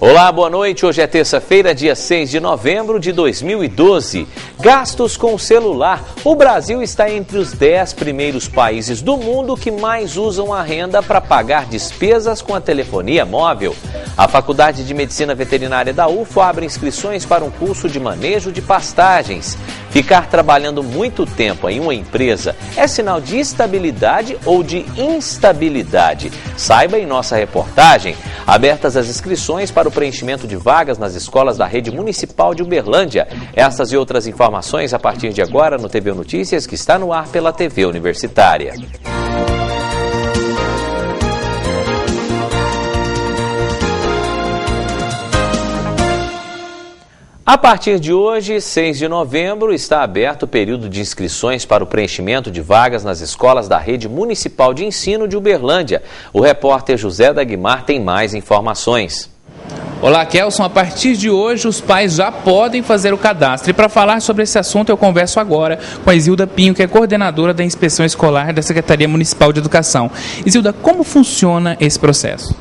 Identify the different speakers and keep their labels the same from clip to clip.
Speaker 1: Olá, boa noite. Hoje é terça-feira, dia 6 de novembro de 2012. Gastos com o celular. O Brasil está entre os 10 primeiros países do mundo que mais usam a renda para pagar despesas com a telefonia móvel. A Faculdade de Medicina Veterinária da UFO abre inscrições para um curso de manejo de pastagens. Ficar trabalhando muito tempo em uma empresa é sinal de estabilidade ou de instabilidade? Saiba em nossa reportagem. Abertas as inscrições para o preenchimento de vagas nas escolas da rede municipal de Uberlândia. Essas e outras informações a partir de agora no TV Notícias, que está no ar pela TV Universitária. A partir de hoje, 6 de novembro, está aberto o período de inscrições para o preenchimento de vagas nas escolas da Rede Municipal de Ensino de Uberlândia. O repórter José Dagmar tem mais informações.
Speaker 2: Olá, Kelson. A partir de hoje, os pais já podem fazer o cadastro. E para falar sobre esse assunto, eu converso agora com a Isilda Pinho, que é coordenadora da Inspeção Escolar da Secretaria Municipal de Educação. Isilda, como funciona esse processo?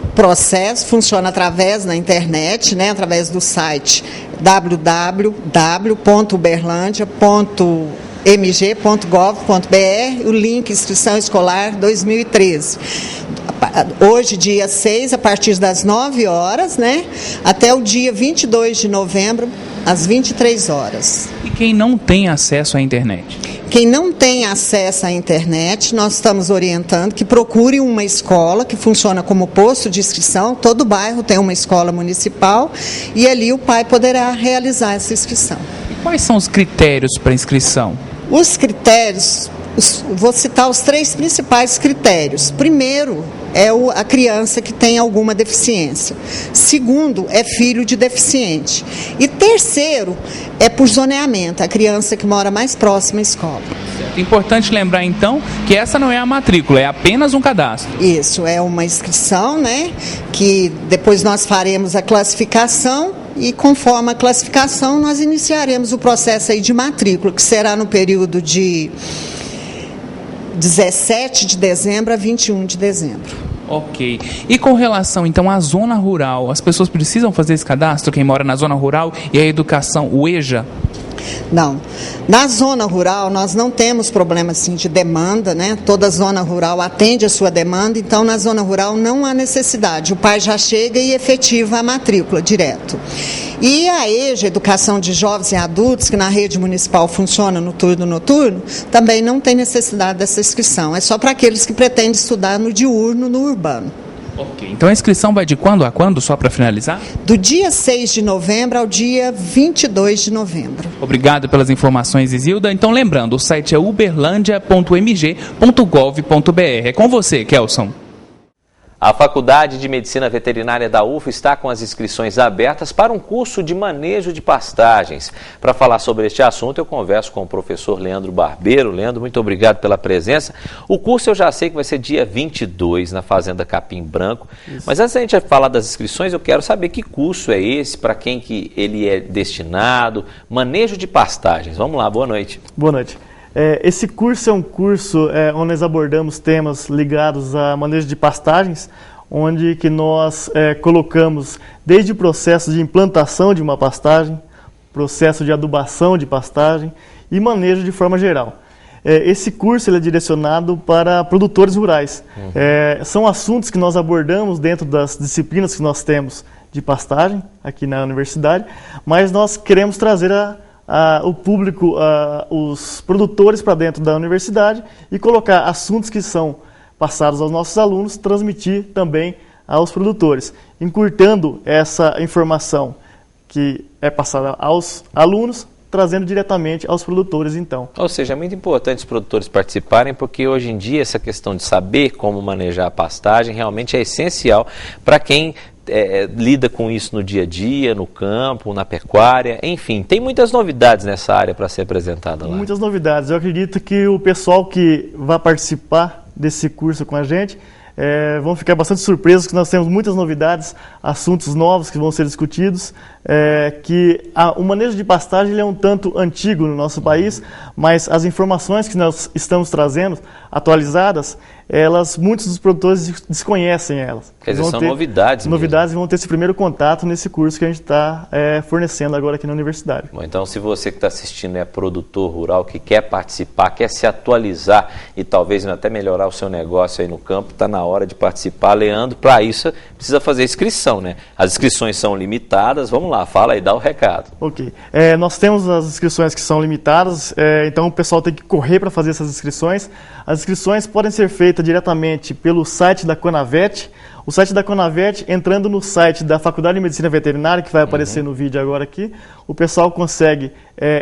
Speaker 3: O processo funciona através da internet, através do site www.uberlandia.mg.gov.br, o link Inscrição Escolar 2013. Hoje, dia 6, a partir das 9 horas, até o dia 22 de novembro, às 23 horas.
Speaker 2: E quem não tem acesso à internet?
Speaker 3: Quem não tem acesso à internet, nós estamos orientando que procure uma escola que funciona como posto de inscrição. Todo bairro tem uma escola municipal e ali o pai poderá realizar essa inscrição.
Speaker 2: E quais são os critérios para inscrição?
Speaker 3: Os critérios, vou citar os 3 principais critérios. Primeiro, é a criança que tem alguma deficiência. Segundo, é filho de deficiente. E terceiro, é por zoneamento, a criança que mora mais próxima à escola.
Speaker 2: É importante lembrar, então, que essa não é a matrícula, é apenas um cadastro.
Speaker 3: Isso, é uma inscrição, que depois nós faremos a classificação e, conforme a classificação, nós iniciaremos o processo aí de matrícula, que será no período de 17 de dezembro a 21 de dezembro.
Speaker 2: Ok. E com relação, então, à zona rural, as pessoas precisam fazer esse cadastro, quem mora na zona rural, e a educação, o EJA?
Speaker 3: Não. Na zona rural, nós não temos problema assim, de demanda, Toda zona rural atende a sua demanda, então na zona rural não há necessidade. O pai já chega e efetiva a matrícula direto. E a EJA, Educação de Jovens e Adultos, que na rede municipal funciona no turno noturno, também não tem necessidade dessa inscrição. É só para aqueles que pretendem estudar no diurno, no urbano.
Speaker 2: Ok. Então a inscrição vai de quando a quando, só para finalizar?
Speaker 3: Do dia 6 de novembro ao dia 22 de novembro.
Speaker 2: Obrigado pelas informações, Isilda. Então lembrando, o site é uberlandia.mg.gov.br. É com você, Kelson.
Speaker 1: A Faculdade de Medicina Veterinária da UFO está com as inscrições abertas para um curso de manejo de pastagens. Para falar sobre este assunto, eu converso com o professor Leandro Barbeiro. Leandro, muito obrigado pela presença. O curso eu já sei que vai ser dia 22 na Fazenda Capim Branco. Isso. Mas antes da gente falar das inscrições, eu quero saber que curso é esse, para quem que ele é destinado. Manejo de pastagens. Vamos lá, boa noite.
Speaker 4: Boa noite. Esse curso é um curso onde nós abordamos temas ligados a manejo de pastagens, onde que nós colocamos desde o processo de implantação de uma pastagem, processo de adubação de pastagem e manejo de forma geral. Esse curso ele é direcionado para produtores rurais. São assuntos que nós abordamos dentro das disciplinas que nós temos de pastagem aqui na universidade, mas nós queremos trazer o público, os produtores para dentro da universidade e colocar assuntos que são passados aos nossos alunos, transmitir também aos produtores, encurtando essa informação que é passada aos alunos, trazendo diretamente aos produtores, então.
Speaker 1: Ou seja, é muito importante os produtores participarem, porque hoje em dia essa questão de saber como manejar a pastagem realmente é essencial para quem lida com isso no dia a dia, no campo, na pecuária, enfim, tem muitas novidades nessa área para ser apresentada lá.
Speaker 4: Muitas novidades. Eu acredito que o pessoal que vai participar desse curso com a gente vão ficar bastante surpresos, que nós temos muitas novidades, assuntos novos que vão ser discutidos, o manejo de pastagem ele é um tanto antigo no nosso país, mas as informações que nós estamos trazendo, atualizadas, muitos dos produtores desconhecem elas.
Speaker 1: Quer dizer, são novidades mesmo.
Speaker 4: Novidades, vão ter esse primeiro contato nesse curso que a gente está fornecendo agora aqui na universidade.
Speaker 1: Bom, então, se você que está assistindo é produtor rural, que quer participar, quer se atualizar e talvez até melhorar o seu negócio aí no campo, está na hora de participar. Leandro, para isso, precisa fazer inscrição, né? As inscrições são limitadas. Vamos lá, fala aí, dá o recado.
Speaker 4: Ok. Nós temos as inscrições que são limitadas, então o pessoal tem que correr para fazer essas inscrições. As inscrições podem ser feitas diretamente pelo site da Conavet. O site da Conavet, entrando no site da Faculdade de Medicina Veterinária, que vai aparecer no vídeo agora aqui, o pessoal consegue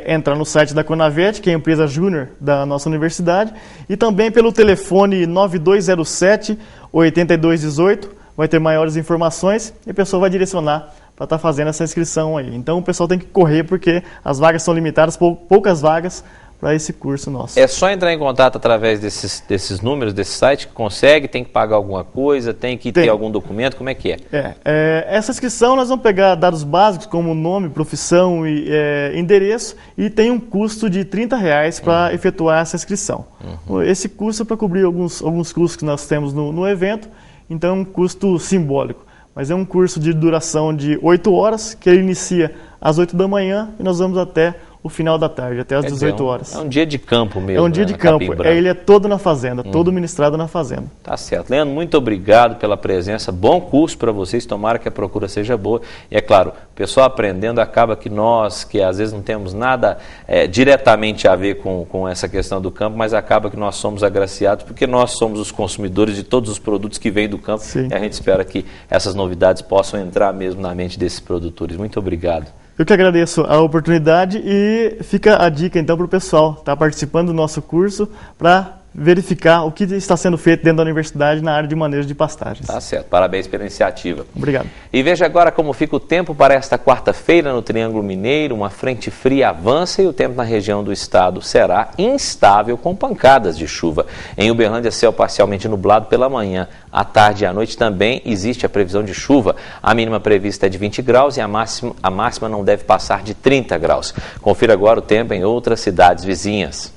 Speaker 4: entrar no site da Conavet, que é a empresa júnior da nossa universidade, e também pelo telefone 9207-8218, vai ter maiores informações e a pessoa vai direcionar para estar fazendo essa inscrição aí. Então o pessoal tem que correr porque as vagas são limitadas, poucas vagas para esse curso nosso. É só entrar em contato através desses números, desse site, que consegue, tem que pagar alguma coisa, tem que ter algum documento, como é que é? Essa inscrição nós vamos pegar dados básicos como nome, profissão e endereço, e tem um custo de R$30 para efetuar essa inscrição. Esse custo é para cobrir alguns custos que nós temos no evento, então é um custo simbólico. Mas é um curso de duração de 8 horas, que ele inicia às 8 da manhã e nós vamos até o final da tarde, até às 18 horas. É um dia de campo mesmo. É um dia de campo. Ele é todo na fazenda, todo ministrado na fazenda. Tá certo. Leandro, muito obrigado pela presença. Bom curso para vocês. Tomara que a procura seja boa. E é claro, o pessoal aprendendo, acaba que nós, que às vezes não temos nada diretamente a ver com essa questão do campo, mas acaba que nós somos agraciados, porque nós somos os consumidores de todos os produtos que vêm do campo. Sim. E a gente espera que essas novidades possam entrar mesmo na mente desses produtores. Muito obrigado. Eu que agradeço a oportunidade e fica a dica então para o pessoal estar participando do nosso curso para verificar o que está sendo feito dentro da universidade na área de manejo de pastagens. Tá certo, parabéns pela iniciativa. Obrigado. E veja agora como fica o tempo para esta quarta-feira no Triângulo Mineiro. Uma frente fria avança e o tempo na região do estado será instável com pancadas de chuva. Em Uberlândia, céu parcialmente nublado pela manhã. À tarde e à noite também existe a previsão de chuva. A mínima prevista é de 20 graus e a máxima não deve passar de 30 graus. Confira agora o tempo em outras cidades vizinhas.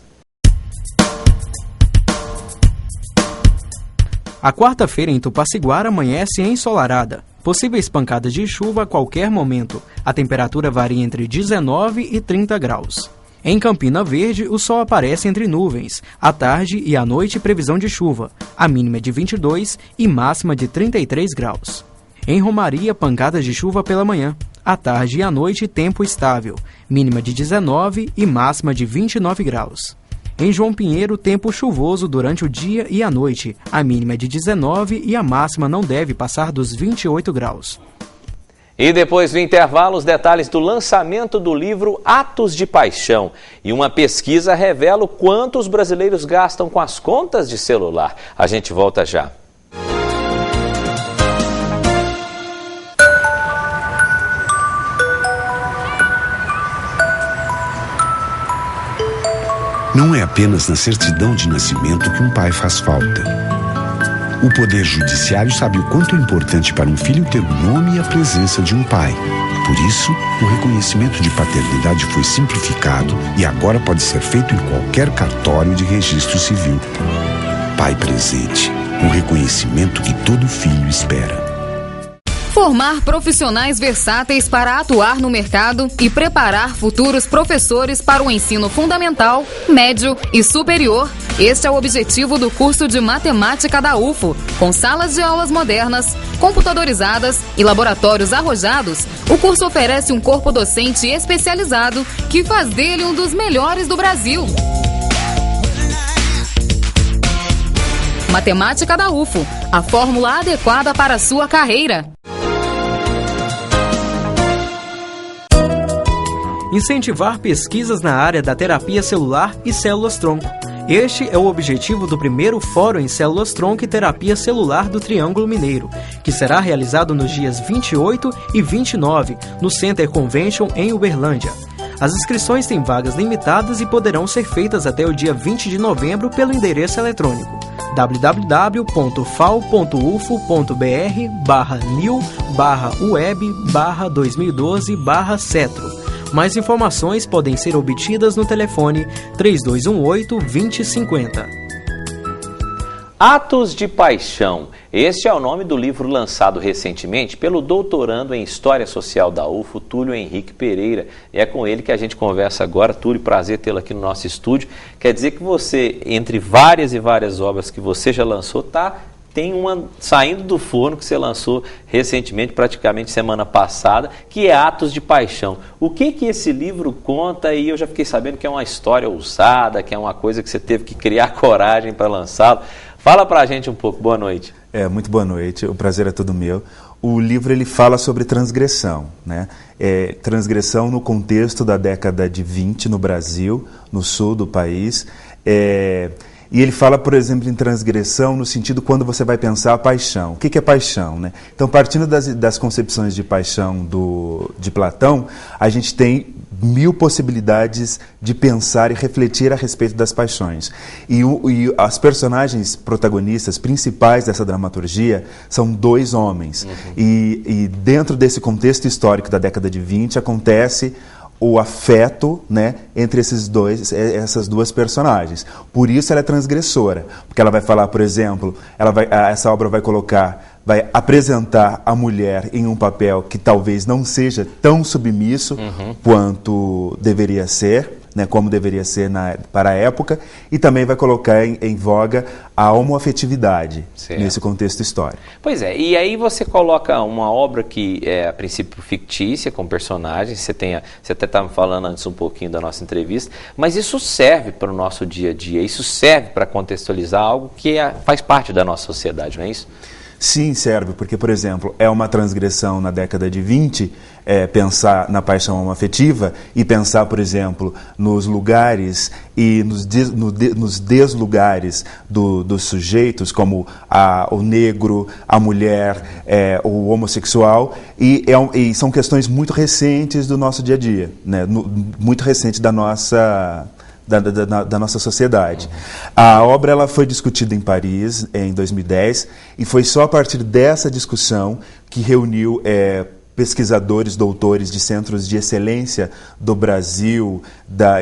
Speaker 5: A quarta-feira em Tupaciguara amanhece ensolarada. Possíveis pancadas de chuva a qualquer momento. A temperatura varia entre 19 e 30 graus. Em Campina Verde, o sol aparece entre nuvens. À tarde e à noite, previsão de chuva. A mínima é de 22 e máxima de 33 graus. Em Romaria, pancadas de chuva pela manhã. À tarde e à noite, tempo estável. Mínima de 19 e máxima de 29 graus. Em João Pinheiro, tempo chuvoso durante o dia e a noite. A mínima é de 19 e a máxima não deve passar dos 28 graus.
Speaker 1: E depois do intervalo, os detalhes do lançamento do livro Atos de Paixão. E uma pesquisa revela o quanto os brasileiros gastam com as contas de celular. A gente volta já.
Speaker 6: Não é apenas na certidão de nascimento que um pai faz falta. O Poder Judiciário sabe o quanto é importante para um filho ter o nome e a presença de um pai. Por isso, o reconhecimento de paternidade foi simplificado e agora pode ser feito em qualquer cartório de registro civil. Pai presente, um reconhecimento que todo filho espera.
Speaker 7: Formar profissionais versáteis para atuar no mercado e preparar futuros professores para o ensino fundamental, médio e superior. Este é o objetivo do curso de matemática da UFO. Com salas de aulas modernas, computadorizadas e laboratórios arrojados, o curso oferece um corpo docente especializado que faz dele um dos melhores do Brasil. Matemática da UFO, a fórmula adequada para a sua carreira.
Speaker 5: Incentivar pesquisas na área da terapia celular e células-tronco. Este é o objetivo do primeiro Fórum em Células-Tronco e Terapia Celular do Triângulo Mineiro, que será realizado nos dias 28 e 29, no Center Convention em Uberlândia. As inscrições têm vagas limitadas e poderão ser feitas até o dia 20 de novembro pelo endereço eletrônico www.fal.ufo.br/new/web/2012/cetro. Mais informações podem ser obtidas no telefone 3218-2050.
Speaker 1: Atos de Paixão. Este é o nome do livro lançado recentemente pelo doutorando em História Social da UFO, Túlio Henrique Pereira. E é com ele que a gente conversa agora. Túlio, prazer tê-lo aqui no nosso estúdio. Quer dizer que você, entre várias e várias obras que você já lançou, tem uma saindo do forno que você lançou recentemente, praticamente semana passada, que é Atos de Paixão. O que esse livro conta? E eu já fiquei sabendo que é uma história ousada, que é uma coisa que você teve que criar coragem para lançá-lo. Fala pra gente um pouco. Boa noite.
Speaker 8: Muito boa noite. O prazer é todo meu. O livro ele fala sobre transgressão, né? Transgressão no contexto da década de 20 no Brasil, no sul do país. E ele fala, por exemplo, em transgressão no sentido quando você vai pensar a paixão. O que é paixão, né? Então, partindo das concepções de paixão de Platão, a gente tem 1000 possibilidades de pensar e refletir a respeito das paixões. E as personagens protagonistas principais dessa dramaturgia são 2 homens. E dentro desse contexto histórico da década de 20 acontece o afeto, né, entre essas 2 personagens. Por isso ela é transgressora, porque ela vai falar, por exemplo, essa obra vai apresentar a mulher em um papel que talvez não seja tão submisso quanto deveria ser, né, como deveria ser para a época, e também vai colocar em voga a homoafetividade nesse contexto histórico.
Speaker 1: Pois é, e aí você coloca uma obra que é a princípio fictícia, com personagens, você até estava falando antes um pouquinho da nossa entrevista, mas isso serve para o nosso dia a dia, isso serve para contextualizar algo que faz parte da nossa sociedade, não é isso?
Speaker 8: Sim, serve, porque, por exemplo, é uma transgressão na década de 20 pensar na paixão homoafetiva e pensar, por exemplo, nos lugares e nos deslugares dos sujeitos, como o negro, a mulher, o homossexual, e são questões muito recentes do nosso dia a dia, né? Muito recentes da nossa sociedade. A obra ela foi discutida em Paris em 2010 e foi só a partir dessa discussão que reuniu pesquisadores, doutores de centros de excelência do Brasil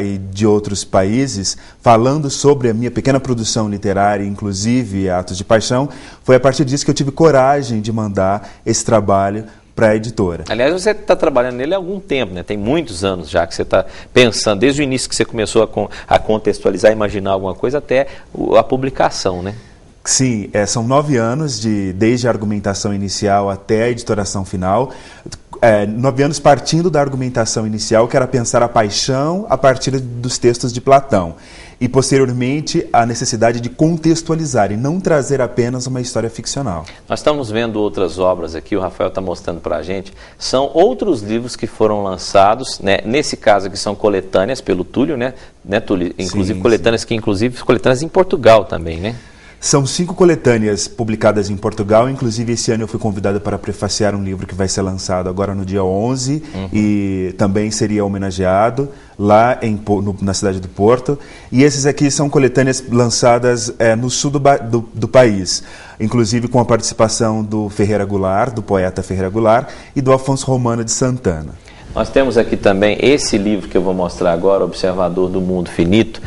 Speaker 8: e de outros países, falando sobre a minha pequena produção literária, inclusive Atos de Paixão. Foi a partir disso que eu tive coragem de mandar esse trabalho para a editora.
Speaker 1: Aliás, você está trabalhando nele há algum tempo, né? Tem muitos anos já que você está pensando, desde o início que você começou a contextualizar, imaginar alguma coisa, até a publicação, né?
Speaker 8: Sim, são 9 anos, desde a argumentação inicial até a editoração final. 9 anos partindo da argumentação inicial, que era pensar a paixão a partir dos textos de Platão. E, posteriormente, a necessidade de contextualizar e não trazer apenas uma história ficcional.
Speaker 1: Nós estamos vendo outras obras aqui, o Rafael está mostrando para a gente. São outros livros que foram lançados, né? Nesse caso aqui são coletâneas pelo Túlio, né Túlio? Inclusive sim, coletâneas sim. Coletâneas em Portugal também, né?
Speaker 8: São 5 coletâneas publicadas em Portugal, inclusive esse ano eu fui convidado para prefaciar um livro que vai ser lançado agora no dia 11 e também seria homenageado lá na cidade do Porto. E esses aqui são coletâneas lançadas no sul do país, inclusive com a participação do Ferreira Goulart, do poeta Ferreira Goulart, e do Afonso Romano de Santana.
Speaker 1: Nós temos aqui também esse livro que eu vou mostrar agora, Observador do Mundo Finito,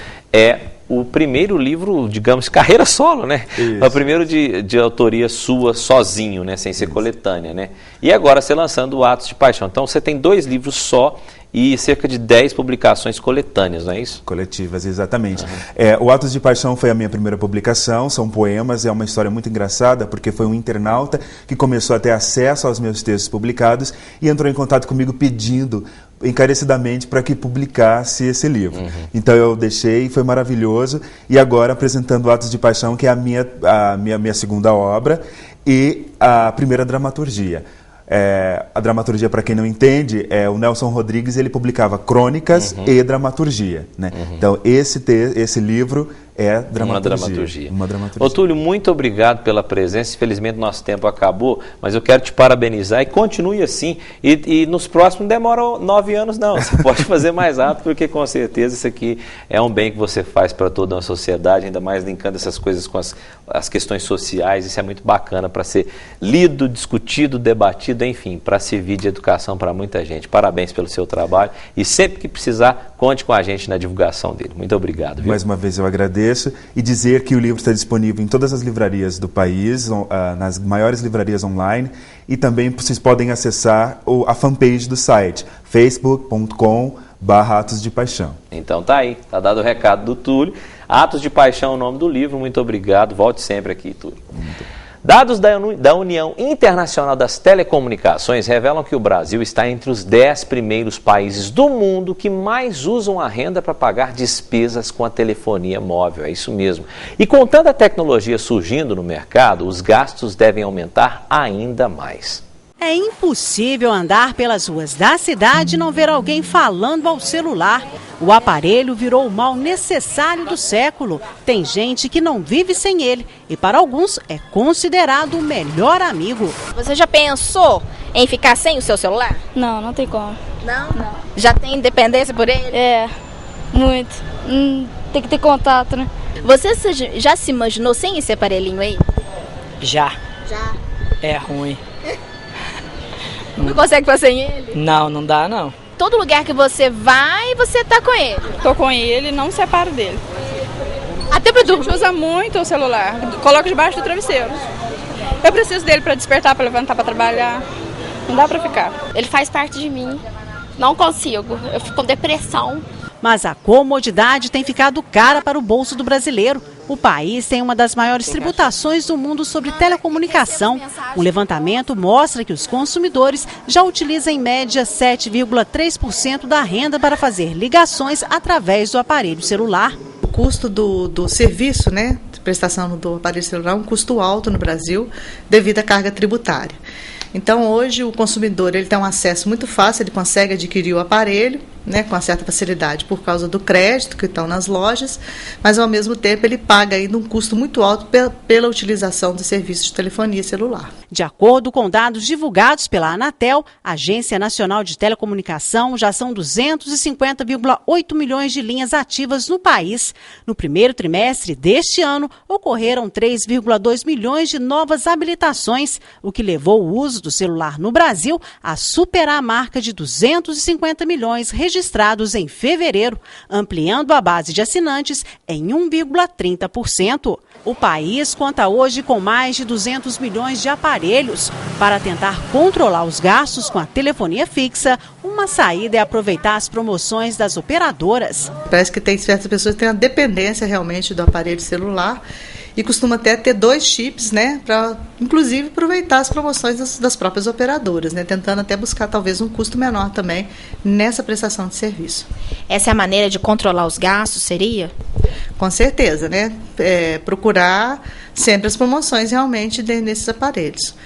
Speaker 1: o primeiro livro, digamos, carreira solo, né? Isso. É o primeiro de autoria sua, sozinho, né? Sem ser coletânea, né? E agora você lançando o Atos de Paixão. Então você tem 2 livros só e cerca de 10 publicações coletâneas, não é isso?
Speaker 8: Coletivas, exatamente. O Atos de Paixão foi a minha primeira publicação, são poemas, é uma história muito engraçada, porque foi um internauta que começou a ter acesso aos meus textos publicados e entrou em contato comigo pedindo encarecidamente para que publicasse esse livro. Então eu deixei, foi maravilhoso, e agora apresentando Atos de Paixão, que é a minha segunda obra e a primeira dramaturgia. A dramaturgia, para quem não entende, o Nelson Rodrigues ele publicava crônicas e dramaturgia, né? Então esse livro é dramaturgia.
Speaker 1: Uma dramaturgia. Ô Túlio, muito obrigado pela presença. Infelizmente nosso tempo acabou, mas eu quero te parabenizar e continue assim. E nos próximos demoram 9 anos não. Você pode fazer mais rápido, porque com certeza isso aqui é um bem que você faz para toda uma sociedade, ainda mais linkando essas coisas com as questões sociais. Isso é muito bacana para ser lido, discutido, debatido, enfim, para servir de educação para muita gente. Parabéns pelo seu trabalho e sempre que precisar, conte com a gente na divulgação dele. Muito obrigado. Viu?
Speaker 8: Mais uma vez eu agradeço e dizer que o livro está disponível em todas as livrarias do país, nas maiores livrarias online, e também vocês podem acessar a fanpage do site, facebook.com/Atos de Paixão.
Speaker 1: Então tá aí, tá dado o recado do Túlio. Atos de Paixão é o nome do livro. Muito obrigado, volte sempre aqui, Túlio. Dados da União Internacional das Telecomunicações revelam que o Brasil está entre os 10 primeiros países do mundo que mais usam a renda para pagar despesas com a telefonia móvel. É isso mesmo. E com tanta tecnologia surgindo no mercado, os gastos devem aumentar ainda mais.
Speaker 9: É impossível andar pelas ruas da cidade e não ver alguém falando ao celular. O aparelho virou o mal necessário do século. Tem gente que não vive sem ele e para alguns é considerado o melhor amigo.
Speaker 10: Você já pensou em ficar sem o seu celular?
Speaker 11: Não, não tem como.
Speaker 10: Não? Não. Já tem independência por ele?
Speaker 11: É, muito. Tem que ter contato, né?
Speaker 10: Você já se imaginou sem esse aparelhinho aí?
Speaker 12: Já.
Speaker 10: Já?
Speaker 12: É ruim.
Speaker 10: Não consegue fazer sem ele?
Speaker 12: Não, não dá não.
Speaker 10: Todo lugar que você vai, você tá com ele?
Speaker 11: Tô com ele, não me separo dele.
Speaker 10: Até pra dormir?
Speaker 11: A gente usa muito o celular, coloca debaixo do travesseiro. Eu preciso dele pra despertar, pra levantar, pra trabalhar. Não dá pra ficar.
Speaker 13: Ele faz parte de mim. Não consigo, eu fico com depressão.
Speaker 9: Mas a comodidade tem ficado cara para o bolso do brasileiro. O país tem uma das maiores tributações do mundo sobre telecomunicação. Um levantamento mostra que os consumidores já utilizam em média 7,3% da renda para fazer ligações através do aparelho celular.
Speaker 14: O custo do serviço, né, de prestação do aparelho celular é um custo alto no Brasil devido à carga tributária. Então, hoje, o consumidor ele tem um acesso muito fácil, ele consegue adquirir o aparelho, né, com uma certa facilidade por causa do crédito que estão nas lojas, mas, ao mesmo tempo, ele paga ainda um custo muito alto pela utilização do serviço de telefonia celular.
Speaker 9: De acordo com dados divulgados pela Anatel, Agência Nacional de Telecomunicação, já são 250,8 milhões de linhas ativas no país. No primeiro trimestre deste ano, ocorreram 3,2 milhões de novas habilitações, o que levou o uso do celular no Brasil a superar a marca de 250 milhões registrados em fevereiro, ampliando a base de assinantes em 1,30%. O país conta hoje com mais de 200 milhões de aparelhos. Para tentar controlar os gastos com a telefonia fixa, uma saída é aproveitar as promoções das operadoras.
Speaker 14: Parece que tem certas pessoas que têm a dependência realmente do aparelho celular e costuma até ter 2 chips, né, para inclusive aproveitar as promoções das próprias operadoras, né, tentando até buscar talvez um custo menor também nessa prestação de serviço.
Speaker 10: Essa é a maneira de controlar os gastos, seria?
Speaker 14: Com certeza, né, procurar sempre as promoções realmente nesses aparelhos.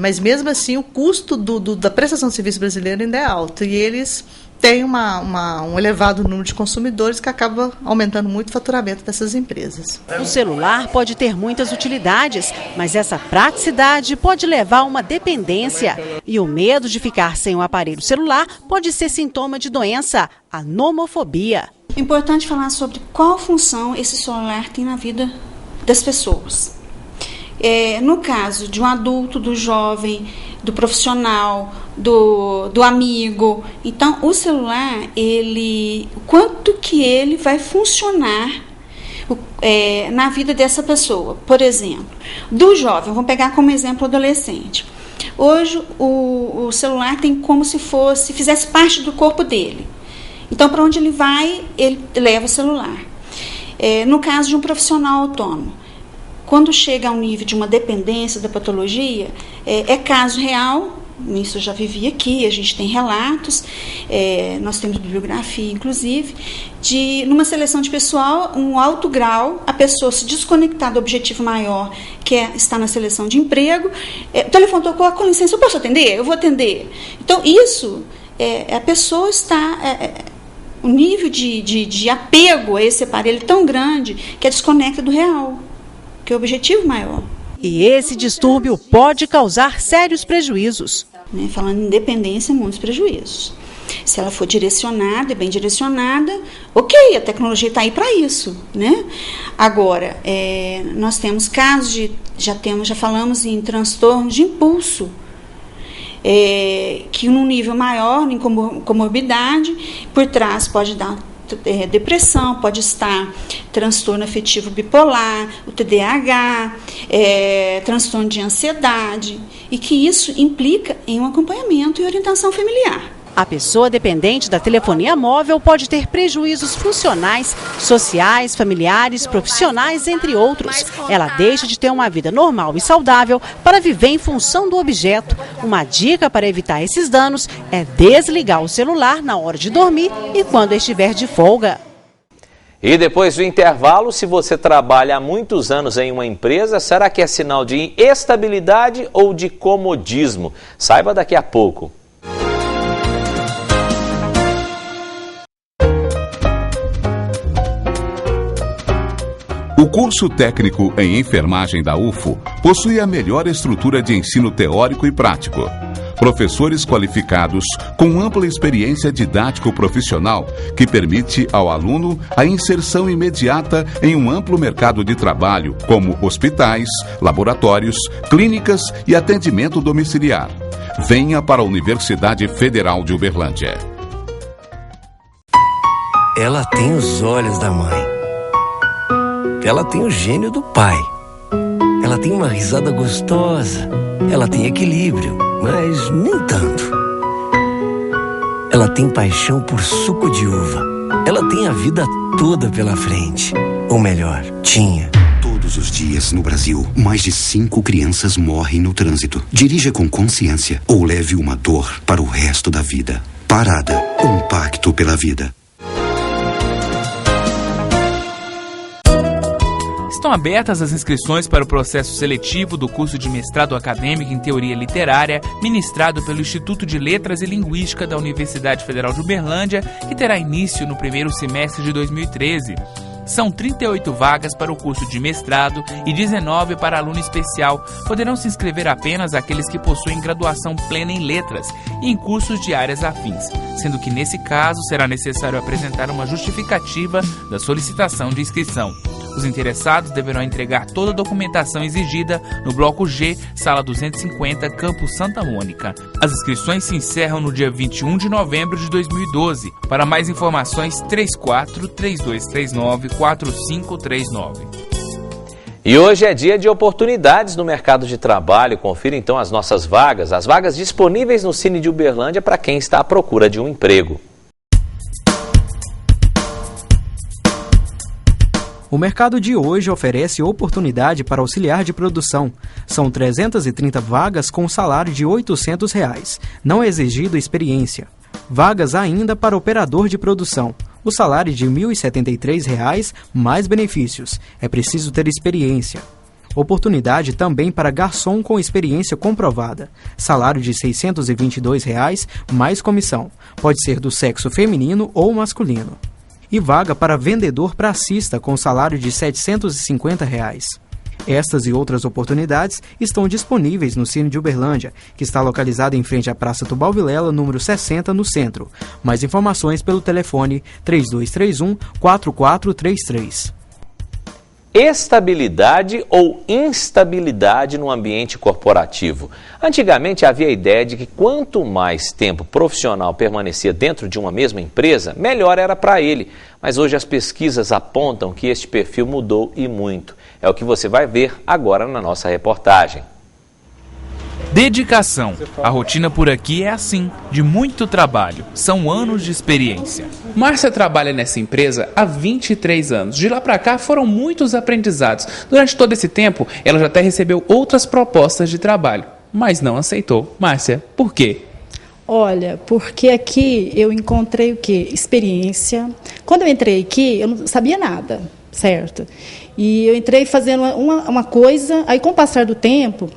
Speaker 14: Mas mesmo assim o custo da prestação de serviço brasileiro ainda é alto e eles tem um elevado número de consumidores que acaba aumentando muito o faturamento dessas empresas.
Speaker 9: O celular pode ter muitas utilidades, mas essa praticidade pode levar a uma dependência. E o medo de ficar sem o aparelho celular pode ser sintoma de doença, a nomofobia.
Speaker 15: É importante falar sobre qual função esse celular tem na vida das pessoas. No caso de um adulto, do jovem, do profissional, do amigo. Então, o celular, quanto que ele vai funcionar na vida dessa pessoa. Por exemplo, do jovem, vamos pegar como exemplo o adolescente. Hoje, o celular tem como se fizesse parte do corpo dele. Então, para onde ele vai, ele leva o celular. No caso de um profissional autônomo, quando chega ao nível de uma dependência da patologia, é caso real, isso eu já vivi aqui, a gente tem relatos, nós temos bibliografia, inclusive, numa seleção de pessoal, um alto grau, a pessoa se desconectar do objetivo maior, que é estar na seleção de emprego, o telefone tocou, com licença, eu posso atender? Eu vou atender. Então, isso, a pessoa está um nível de apego a esse aparelho tão grande que é desconecta do real, que é o objetivo maior.
Speaker 9: E esse distúrbio pode causar sérios prejuízos.
Speaker 15: Falando em independência, muitos prejuízos. Se ela for direcionada, bem direcionada, ok, a tecnologia está aí para isso, né? Agora, nós temos casos já falamos em transtorno de impulso, que num nível maior, em comorbidade, por trás pode dar depressão, pode estar transtorno afetivo bipolar, o TDAH, transtorno de ansiedade, e que isso implica em um acompanhamento e orientação familiar.
Speaker 9: A pessoa dependente da telefonia móvel pode ter prejuízos funcionais, sociais, familiares, profissionais, entre outros. Ela deixa de ter uma vida normal e saudável para viver em função do objeto. Uma dica para evitar esses danos é desligar o celular na hora de dormir e quando estiver de folga.
Speaker 1: E depois do intervalo, se você trabalha há muitos anos em uma empresa, será que é sinal de estabilidade ou de comodismo? Saiba daqui a pouco.
Speaker 16: O curso técnico em enfermagem da UFO possui a melhor estrutura de ensino teórico e prático. Professores qualificados com ampla experiência didático-profissional que permite ao aluno a inserção imediata em um amplo mercado de trabalho, como hospitais, laboratórios, clínicas e atendimento domiciliar. Venha para a Universidade Federal de Uberlândia.
Speaker 17: Ela tem os olhos da mãe. Ela tem o gênio do pai. Ela tem uma risada gostosa. Ela tem equilíbrio, mas nem tanto. Ela tem paixão por suco de uva. Ela tem a vida toda pela frente. Ou melhor, tinha.
Speaker 6: Todos os dias no Brasil, mais de 5 crianças morrem no trânsito. Dirija com consciência ou leve uma dor para o resto da vida. Parada, um pacto pela vida.
Speaker 2: Estão abertas as inscrições para o processo seletivo do curso de mestrado acadêmico em Teoria Literária, ministrado pelo Instituto de Letras e Linguística da Universidade Federal de Uberlândia, que terá início no primeiro semestre de 2013. São 38 vagas para o curso de mestrado e 19 para aluno especial. Poderão se inscrever apenas aqueles que possuem graduação plena em letras e em cursos de áreas afins, sendo que nesse caso será necessário apresentar uma justificativa da solicitação de inscrição. Os interessados deverão entregar toda a documentação exigida no Bloco G, Sala 250, Campus Santa Mônica. As inscrições se encerram no dia 21 de novembro de 2012. Para mais informações, 34-3239-4539.
Speaker 1: E hoje é dia de oportunidades no mercado de trabalho. Confira então as nossas vagas, as vagas disponíveis no Cine de Uberlândia para quem está à procura de um emprego.
Speaker 5: O mercado de hoje oferece oportunidade para auxiliar de produção. São 330 vagas com salário de R$ 800. Não é exigido experiência. Vagas ainda para operador de produção. O salário de R$ 1.073 mais benefícios. É preciso ter experiência. Oportunidade também para garçom com experiência comprovada. Salário de R$ 622 mais comissão. Pode ser do sexo feminino ou masculino. E vaga para vendedor praçista com salário de R$ 750. Estas e outras oportunidades estão disponíveis no Cine de Uberlândia, que está localizado em frente à Praça Tubal Vilela, número 60, no centro. Mais informações pelo telefone 3231-4433.
Speaker 1: Estabilidade ou instabilidade no ambiente corporativo. Antigamente havia a ideia de que quanto mais tempo profissional permanecia dentro de uma mesma empresa, melhor era para ele. Mas hoje as pesquisas apontam que este perfil mudou e muito. É o que você vai ver agora na nossa reportagem.
Speaker 2: Dedicação. A rotina por aqui é assim, de muito trabalho. São anos de experiência. Márcia trabalha nessa empresa há 23 anos. De lá para cá foram muitos aprendizados. Durante todo esse tempo, ela já até recebeu outras propostas de trabalho, mas não aceitou. Márcia, por quê?
Speaker 18: Olha, porque aqui eu encontrei o quê? Experiência. Quando eu entrei aqui, eu não sabia nada, certo? E eu entrei fazendo uma coisa, aí com o passar do tempo,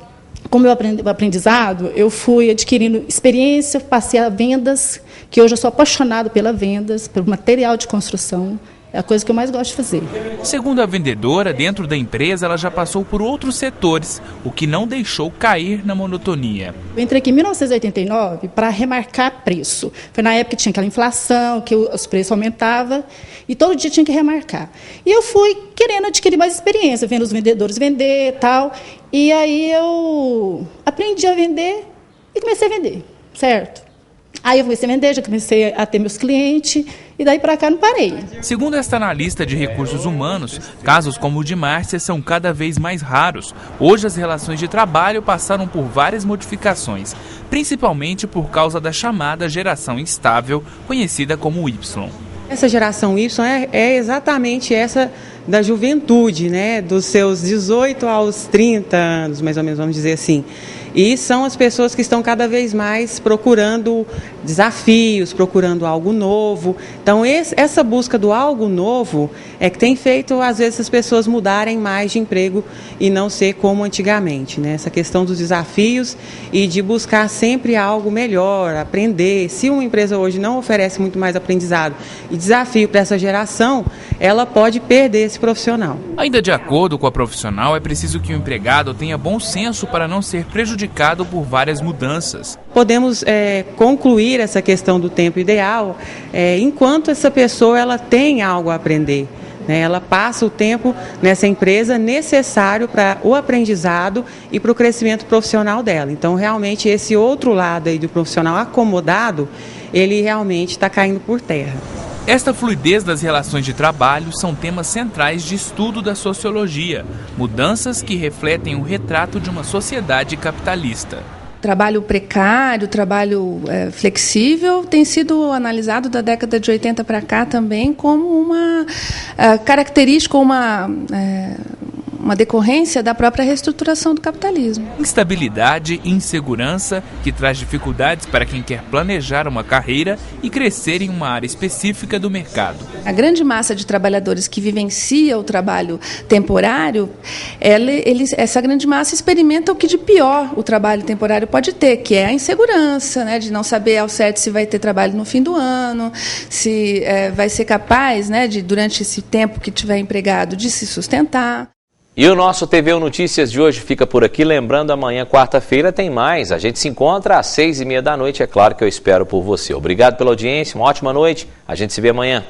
Speaker 18: com o meu aprendizado, eu fui adquirindo experiência, passei a vendas, que hoje eu sou apaixonado pela vendas, pelo material de construção. É a coisa que eu mais gosto de fazer.
Speaker 2: Segundo a vendedora, dentro da empresa, ela já passou por outros setores, o que não deixou cair na monotonia.
Speaker 18: Eu entrei aqui em 1989 para remarcar preço. Foi na época que tinha aquela inflação, que os preços aumentavam, e todo dia tinha que remarcar. E eu fui querendo adquirir mais experiência, vendo os vendedores vender e tal. E aí eu aprendi a vender e comecei a vender, certo? Aí eu comecei a vender, já comecei a ter meus clientes, e daí para cá não parei.
Speaker 2: Segundo esta analista de recursos humanos, casos como o de Márcia são cada vez mais raros. Hoje as relações de trabalho passaram por várias modificações, principalmente por causa da chamada geração instável, conhecida como Y.
Speaker 19: Essa geração Y é exatamente essa da juventude, né? Dos seus 18 aos 30 anos, mais ou menos, vamos dizer assim. E são as pessoas que estão cada vez mais procurando desafios, procurando algo novo. Então, essa busca do algo novo é que tem feito, às vezes, as pessoas mudarem mais de emprego e não ser como antigamente, né? Essa questão dos desafios e de buscar sempre algo melhor, aprender. Se uma empresa hoje não oferece muito mais aprendizado e desafio para essa geração, ela pode perder esse profissional.
Speaker 2: Ainda de acordo com a profissional, é preciso que o empregado tenha bom senso para não ser prejudicado por várias mudanças.
Speaker 19: Podemos concluir essa questão do tempo ideal enquanto essa pessoa ela tem algo a aprender. Né? Ela passa o tempo nessa empresa necessário para o aprendizado e para o crescimento profissional dela. Então, realmente, esse outro lado aí do profissional acomodado, ele realmente está caindo por terra.
Speaker 2: Esta fluidez das relações de trabalho são temas centrais de estudo da sociologia, mudanças que refletem o retrato de uma sociedade capitalista.
Speaker 20: Trabalho precário, trabalho flexível tem sido analisado da década de 80 para cá também como uma característica, uma decorrência da própria reestruturação do capitalismo.
Speaker 2: Instabilidade e insegurança que traz dificuldades para quem quer planejar uma carreira e crescer em uma área específica do mercado.
Speaker 20: A grande massa de trabalhadores que vivencia o trabalho temporário, essa grande massa experimenta o que de pior o trabalho temporário pode ter, que é a insegurança, né, de não saber ao certo se vai ter trabalho no fim do ano, se vai ser capaz, né, de durante esse tempo que tiver empregado, de se sustentar.
Speaker 1: E o nosso TVU Notícias de hoje fica por aqui. Lembrando, amanhã, quarta-feira, tem mais. A gente se encontra às 6h30 da noite. É claro que eu espero por você. Obrigado pela audiência, uma ótima noite. A gente se vê amanhã.